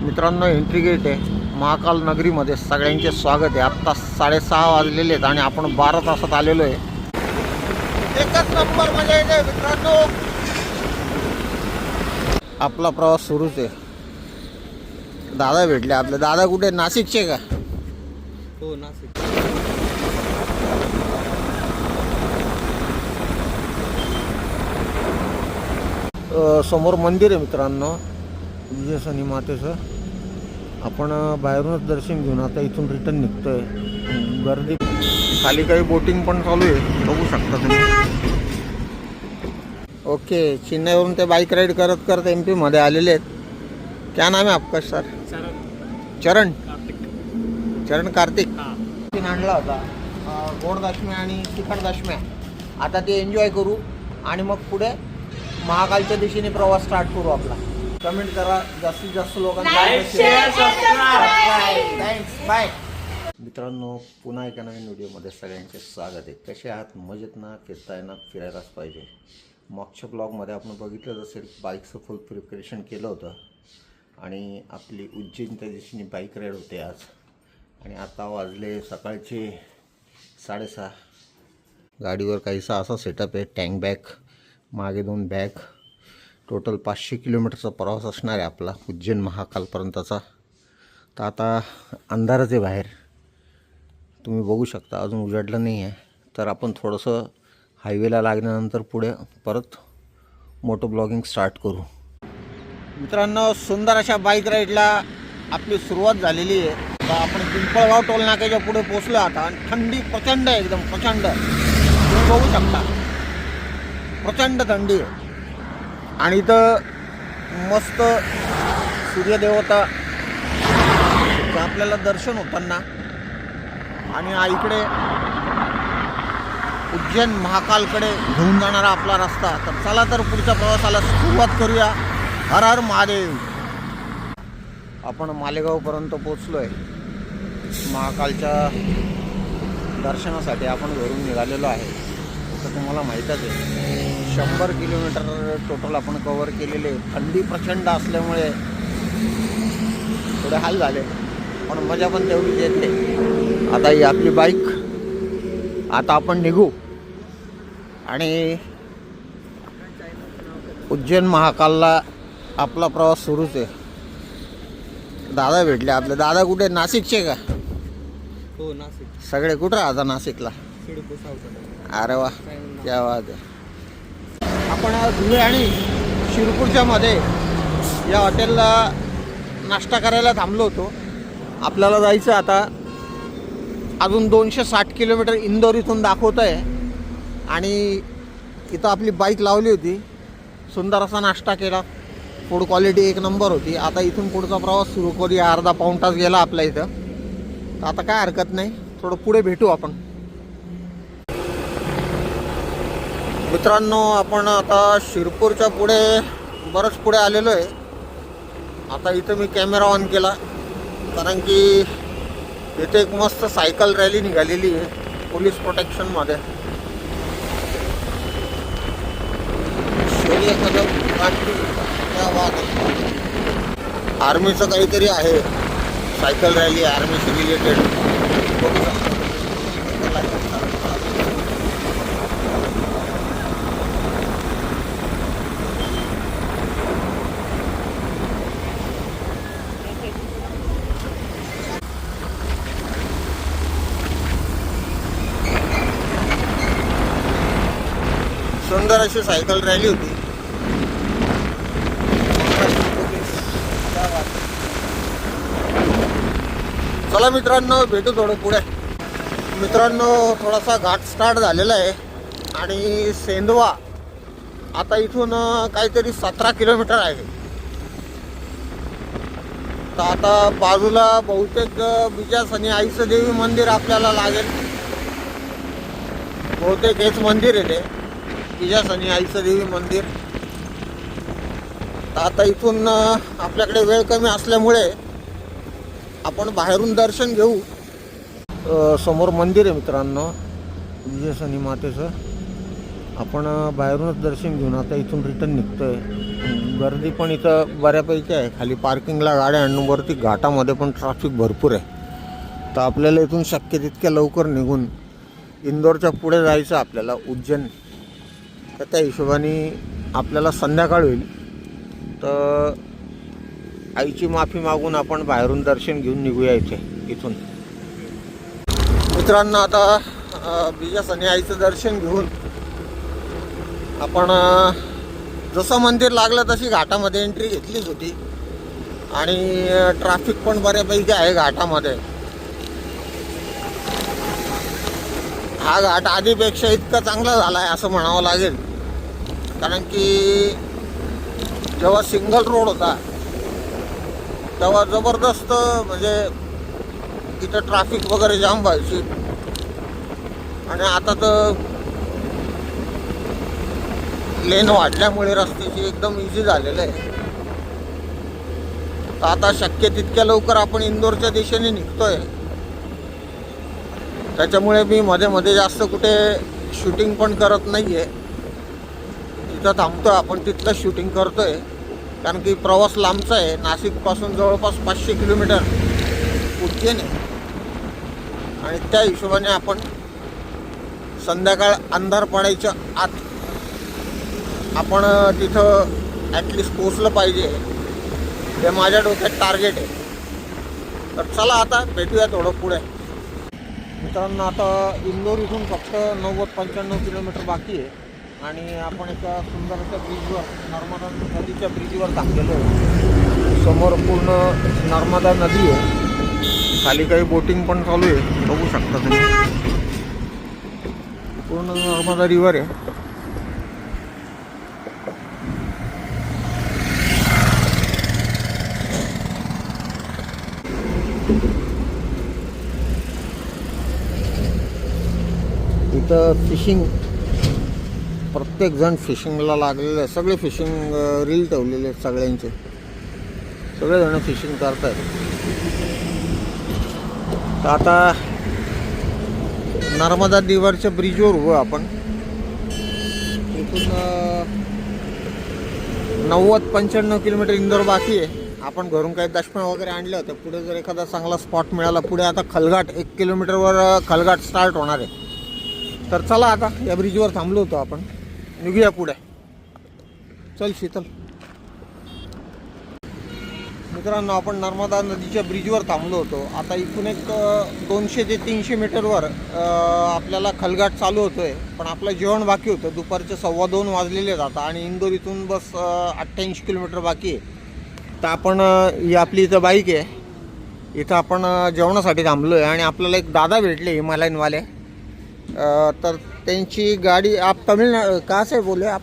मित्रांनो, entry gate आहे महाकाल नगरीमध्ये. सगळ्यांचे स्वागत आहे. आत्ता 6:30 वाजलेले आहेत आणि आपण 12 तासात आलेलो आहे. एकच नंबर मजा येते मित्रांनो. आपला प्रवास सुरूच आहे. दादा भेटले आपले. दादा कुठे? नाशिकचे का? हो, नाशिक. समोर मंदिर आहे मित्रांनो, विजय शनी मातेचं. आपण बाहेरूनच दर्शन घेऊन आता इथून रिटर्न निघतोय. गर्दी खाली काही बोटिंग पण चालू आहे, बघू शकता तुम्ही. ओके, चेन्नईवरून ते बाईक राईड करत करत MP मध्ये आलेले आहेत. क्या नाम आहे आपका सर? चरण कार्तिक. आणला होता गोड दशम्या आणि तिखट दशम्या. आता ते एन्जॉय करू आणि मग पुढे महाकालच्या दिशेने प्रवास स्टार्ट करू आपला. कमेंट करा, जास्तीत जास्त लोकांना. Thanks, bye. मित्रांनो, पुन्हा एका नवीन व्हिडिओमध्ये सगळ्यांचे स्वागत आहे. कसे आहात? मजेत ना? फिरताय ना? फिरायलाच पाहिजे. मागच्या ब्लॉगमध्ये आपण बघितलंच असेल, बाईकचं फुल प्रिपरेशन केलं होतं आणि आपली उज्जैन त्या दिशेने बाईक राईड होते आज. आणि आता वाजले सकाळचे 6:30. गाडीवर काहीसा असा सेटअप आहे. टँक बॅग, मागे 2 बॅग. टोटल 500 किलोमीटरचा प्रवास असणार आहे आपला उज्जैन महाकालपर्यंतचा. तर आता अंधारच आहे बाहेर, तुम्ही बघू शकता. अजून उजाडलं नाही आहे. तर आपण थोडंसं हायवेला लागल्यानंतर पुढे परत मोटो ब्लॉगिंग स्टार्ट करू. मित्रांनो, सुंदर अशा बाईक राईडला आपली सुरुवात झालेली आहे. तर आपण पिंपळगाव टोल नाक्याच्या पुढे पोचलो आता. आणि थंडी प्रचंड आहे, एकदम प्रचंड. तुम्ही बघू शकता, प्रचंड थंडी आहे. आणि इथं मस्त सूर्यदेवता आपल्याला दर्शन होताना. आणि इकडे उज्जैन महाकालकडे घेऊन जाणारा आपला रस्ता. तर चला तर पुढच्या प्रवासाला सुरुवात करूया. हर हर महादेव. आपण मालेगावपर्यंत पोचलो आहे. महाकालच्या दर्शनासाठी आपण घरून निघालेलो आहे. तर तुम्हाला माहीतच आहे, 100 किलोमीटर टोटल आपण कवर केलेले. थंडी प्रचंड असल्यामुळे थोडे हाल झाले, पण मजा पण तेवढीच येते. आता ही आपली बाईक. आता आपण निघू आणि उज्जैन महाकालला आपला प्रवास सुरूच आहे. दादा भेटले आपले. दादा कुठे? नाशिकचे का? हो, नाशिक. सगळे कुठं राहता नाशिकला? अरे वा, क्या बात आहे. आपण धुळे आणि शिरपूरच्या मध्ये या हॉटेलला नाश्ता करायला थांबलो होतो. आपल्याला जायचं आता अजून 260 किलोमीटर इंदोर इथून दाखवतं आहे. आणि इथं आपली बाईक लावली होती. सुंदर असा नाश्ता केला. फूड क्वालिटी एक नंबर होती. आता इथून पुढचा प्रवास सुरू करूया. अर्धा पाऊण तास गेला आपल्या इथं. तर आता काय हरकत नाही, थोडं पुढे भेटू आपण. मित्रांनो, आपण आता शिरपूरच्या पुढे बरंच पुढे आलेलो आहे. आता इथं मी कॅमेरा ऑन केला कारण की इथे एक मस्त सायकल रॅली निघालेली आहे पोलीस प्रोटेक्शनमध्ये. आर्मीचं काहीतरी आहे, सायकल रॅली आर्मीशी रिलेटेड. सुंदर अशी सायकल रॅली होती. चला मित्रांनो, भेटू थोडं पुढे. मित्रांनो, थोडासा घाट स्टार्ट झालेला आहे आणि सेंधवा आता इथून काहीतरी 17 किलोमीटर आहे. तर आता बाजूला बहुतेक बिजा सनी आईचं देवी मंदिर आपल्याला लागेल. बहुतेक हेच मंदिर आहे ते, बिजा सनी आईचं देवी मंदिर. तर आता इथून आपल्याकडे वेळ कमी असल्यामुळे आपण बाहेरून दर्शन घेऊ. समोर मंदिर आहे मित्रांनो, विजय शनी मातेचं. आपण बाहेरूनच दर्शन घेऊन आता इथून रिटर्न निघतोय. गर्दी पण इथं बऱ्यापैकी आहे. खाली पार्किंगला गाड्या आणि वरती घाटामध्ये पण ट्रॅफिक भरपूर आहे. तर आपल्याला इथून शक्य तितक्या लवकर निघून इंदोरच्या पुढे जायचं आपल्याला उज्जैन. तर त्या हिशोबाने आपल्याला संध्याकाळ होईल. तर आईची माफी मागून आपण बाहेरून दर्शन घेऊन निघूया इथून. मित्रांनो, आता बिजास आणि आईचं दर्शन घेऊन आपण जसं मंदिर लागलं तशी घाटामध्ये एंट्री घेतलीच होती. आणि ट्रॅफिक पण बऱ्यापैकी आहे घाटामध्ये. हा घाट आधीपेक्षा इतका चांगला झाला आहे असं म्हणावं लागेल. कारण की जेव्हा सिंगल रोड होता तेव्हा जबरदस्त म्हणजे इथं ट्रॅफिक वगैरे जाम व्हायची. आणि आता तर लेन वाढल्यामुळे रस्त्याची एकदम इझी झालेलं आहे. तर आता शक्य तितक्या लवकर आपण इंदोरच्या दिशेने निघतोय. त्याच्यामुळे मी मध्ये मध्ये जास्त कुठे शूटिंग पण करत नाही आहे. जिथं थांबतो आपण तिथलं शूटिंग करतोय. कारण की प्रवास लांबचा आहे. नाशिकपासून जवळपास 500 किलोमीटर उज्जैन आहे. आणि त्या हिशोबाने आपण संध्याकाळ अंधार पडायच्या आत आपण तिथं ॲटलिस्ट पोचलं पाहिजे. हे माझ्या डोक्यात टार्गेट आहे. तर चला आता भेटूया थोडं पुढे. मित्रांनो, आता इंदोर इथून फक्त 90-95 किलोमीटर बाकी आहे. आणि आपण एका सुंदरशा ब्रिजवर, नर्मदा नदीच्या ब्रिजवर थांबलेलो आहे. समोर पूर्ण नर्मदा नदी आहे. खाली काही बोटिंग पण चालू आहे, बघू शकता तुम्ही. पूर्ण नर्मदा रिव्हर आहे. इथं फिशिंग, प्रत्येक जण फिशिंगला लागलेले आहे. सगळे फिशिंग रील ठेवलेले आहेत सगळ्यांचे. सगळेजण फिशिंग करत आहेत. तर आता नर्मदा रिव्हरच्या ब्रिजवर उभं आपण. इथून 90-95 किलोमीटर इंदोर बाकी आहे. आपण घरून काही दशम्या वगैरे आणल्या होत्या. पुढे जर एखादा चांगला स्पॉट मिळाला, पुढे आता खलघाट 1 किलोमीटरवर खलघाट स्टार्ट होणार आहे. तर चला आता या ब्रिजवर थांबलो होतो आपण, निघूया पुढे. चल शीतल. मित्रांनो, आपण नर्मदा नदीच्या ब्रिजवर थांबलो होतो. आता इथून एक 200 ते 300 मीटरवर आपल्याला खलघाट चालू होतो आहे. पण आपलं जेवण बाकी होतं. दुपारचे 2:15 वाजलेले जातात आणि इंदोर इथून बस 88 किलोमीटर बाकी आहे. तर आपण ही आपली इथं बाईक आहे. इथं आपण जेवणासाठी थांबलो आहे. आणि आपल्याला एक दादा भेटले हिमालयनवाले. तर त्यांची गाडी, आप तमिळनाडू कहाँ से बोले आप?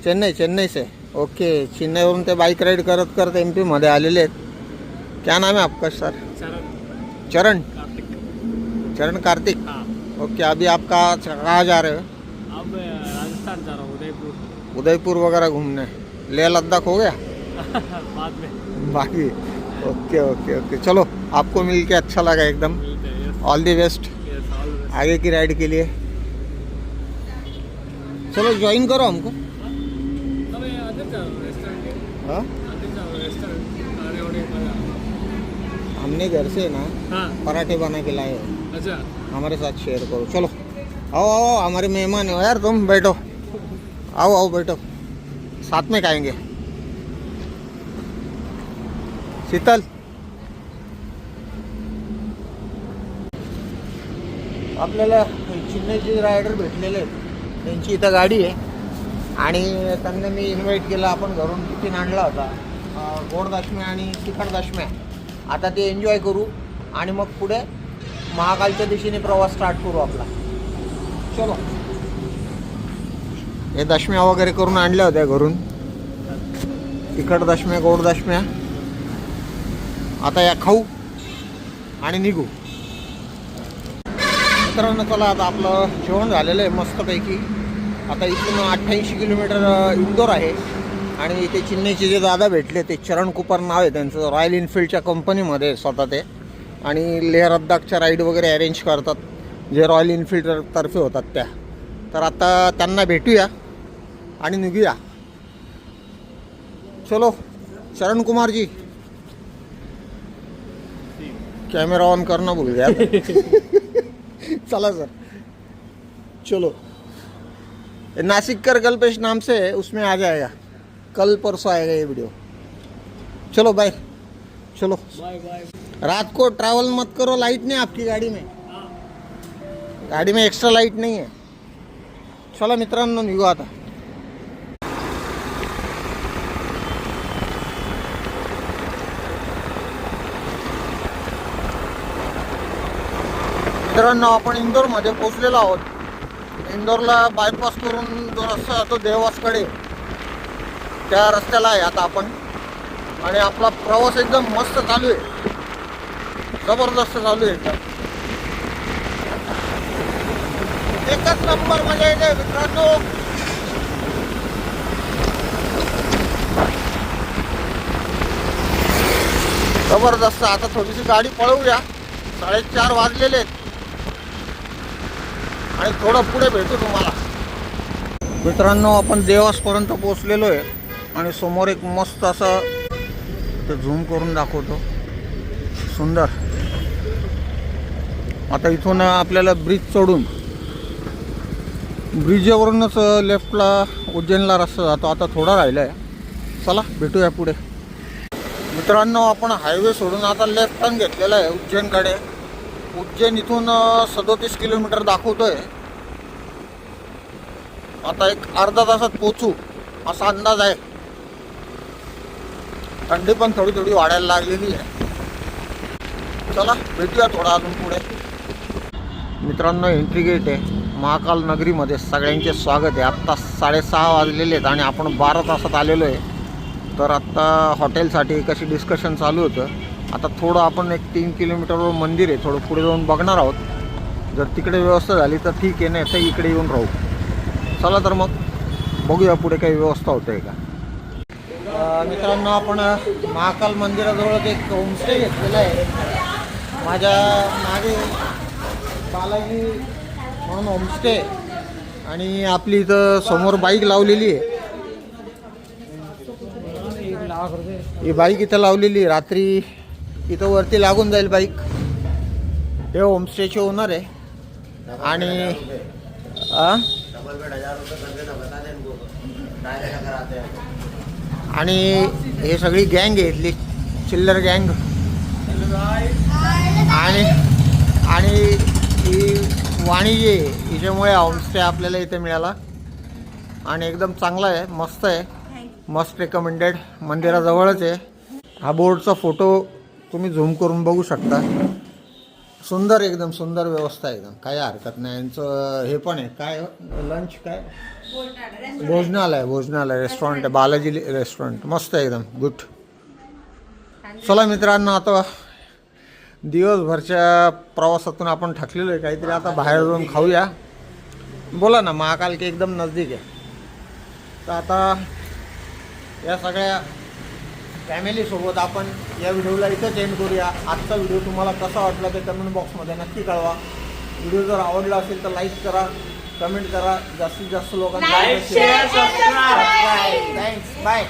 चेन्नई से. ओके, चेन्नईवरून ते बाईक राईड करत करत MP मध्ये आलेले आहेत. क्या नाम है आपका सर? चरण कार्तिक. ओके, अभी आप कहाँ जा रहे हो? अब राजस्थान जा रहा हूँ, उदयपुर वगैरह घूमने. लेह लद्दाख हो गया? बाद में बाकी. ओके ओके ओके, चलो. आपको मिल के अच्छा लगा एकदम. ऑल दी बेस्ट आगे की राइड के लिए. चलो ज्वाइन करो हमको. हाँ, हमने घर से ना पराठे बना के लाए हो. अच्छा, हमारे साथ शेयर करो. चलो आओ आओ, हमारे मेहमान हो यार. तुम बैठो, आओ आओ बैठो, साथ में खाएंगे. शीतल, आपल्याला चेन्नईचे रायडर भेटलेले आहेत. त्यांची इथं गाडी आहे. आणि त्यांना मी इन्व्हाइट केलं. आपण घरून टिफिन आणला होता, गोड दशम्या आणि तिखट दशम्या. आता ते एन्जॉय करू आणि मग पुढे महाकालच्या दिशेने प्रवास स्टार्ट करू आपला. चलो. हे दशम्या वगैरे करून आणल्या होत्या घरून, तिखट दशम्या, गोड दशम्या. आता या खाऊ आणि निघू. मित्रांनो, चला आता आपलं जेवण झालेलं आहे मस्तपैकी. आता इथून 88 किलोमीटर इंदोर आहे. आणि इथे चेन्नईचे जे दादा भेटले ते चरण कुपर नाव आहे त्यांचं. रॉयल एनफिल्डच्या कंपनीमध्ये स्वतः ते. आणि लेह लद्दाखच्या राईड वगैरे अरेंज करतात, जे रॉयल एनफिल्डतर्फे होतात त्या. तर आता त्यांना भेटूया आणि निघूया. चलो शरण कुमार जी, कैमरा ऑन करना भूल गया चला सर, चलो। नासिक कर कल्पेश नाम से है, उसमें आ जाएगा, कल परसों आएगा ये वीडियो। चलो बाय, चलो। Bye bye. रात को ट्रैवल मत करो, लाइट नहीं आपकी गाडी में, गाडी में एक्स्ट्रा लाईट नाही आहे। चला मित्रांनो निघू आता। मित्रांनो आपण इंदोरमध्ये पोहोचलेलो आहोत। इंदोरला बायपास करून जो रस्ता जातो देवासकडे, त्या रस्त्याला आहे आता आपण। आणि आपला प्रवास एकदम मस्त चालू आहे, जबरदस्त चालू आहे एकदम, एकच नंबर मजा येते मित्रांनो। जबरदस्त। आता थोडीशी गाडी पळवूया, 4:30 वाजलेले आहेत आणि थोडं पुढे भेटू तुम्हाला। मित्रांनो आपण देवासपर्यंत पोहोचलेलो आहे आणि समोर एक मस्त असं, ते झूम करून दाखवतो, सुंदर। आता इथून आपल्याला ब्रिज चढून, ब्रिजवरूनच लेफ्टला उज्जैनला रस्ता जातो। आता थोडा राहिला आहे, चला भेटूया पुढे। मित्रांनो आपण हायवे सोडून आता लेफ्ट टर्न घेतलेला आहे उज्जैनकडे। उज्जैन इथून 37 किलोमीटर दाखवतोय। आता एक अर्धा तासात पोचू असा अंदाज आहे। थंडी पण थोडी थोडी वाढायला लागलेली आहे। चला भेटूया थोडा अजून पुढे। मित्रांनो एंट्री गेट आहे महाकाल नगरीमध्ये, सगळ्यांचे स्वागत आहे। आत्ता 6:30 वाजलेले आहेत आणि आपण 12 तासात आलेलो आहे। तर आत्ता हॉटेलसाठी कशी डिस्कशन चालू होतं। आता थोडं आपण एक 3 किलोमीटरवर मंदिर आहे, थोडं पुढे जाऊन बघणार आहोत। जर तिकडे व्यवस्था झाली तर ठीक आहे, नाही तर इकडे येऊन राहू। चला तर मग बघूया पुढे काही व्यवस्था होते का। मित्रांनो आपण महाकाल मंदिराजवळ एक होमस्टे घेतलेला आहे। माझ्या मागे बालाजी म्हणून होमस्टे, आणि आपली इथं समोर बाईक लावलेली आहे। ही बाईक इथं लावलेली आहे, रात्री इथं वरती लागून जाईल बाईक। हे होमस्टेचे ओनर आहे आणि हे सगळी गँग आहे इथली, चिल्लर गँग। आणि ही वाणी जी आहे, हिच्यामुळे होमस्टे आपल्याला इथे मिळाला आणि एकदम चांगला आहे, मस्त आहे, मस्त रेकमेंडेड। मंदिराजवळच आहे। हा बोर्डचा फोटो तुम्ही झूम करून बघू शकता, सुंदर, एकदम सुंदर व्यवस्था, एकदम काही हरकत नाही। यांचं हे पण आहे, काय लंच, काय भोजनालय रेस्टॉरंट आहे, बालाजी रेस्टॉरंट, मस्त आहे एकदम, गुड। चला मित्रांनो आता दिवसभरच्या प्रवासातून आपण थकलेलो आहे, काहीतरी आता बाहेर जाऊन खाऊया। बोला ना, महाकाल के एकदम नजदीक आहे। तर आता या सगळ्या फॅमिलीसोबत आपण या व्हिडिओला इथंच एंड करूया। आजचा व्हिडिओ तुम्हाला कसा वाटला ते कमेंट बॉक्समध्ये नक्की कळवा। व्हिडिओ जर आवडला असेल तर लाईक करा, कमेंट करा, जास्तीत जास्त लोकांना। Thanks, bye.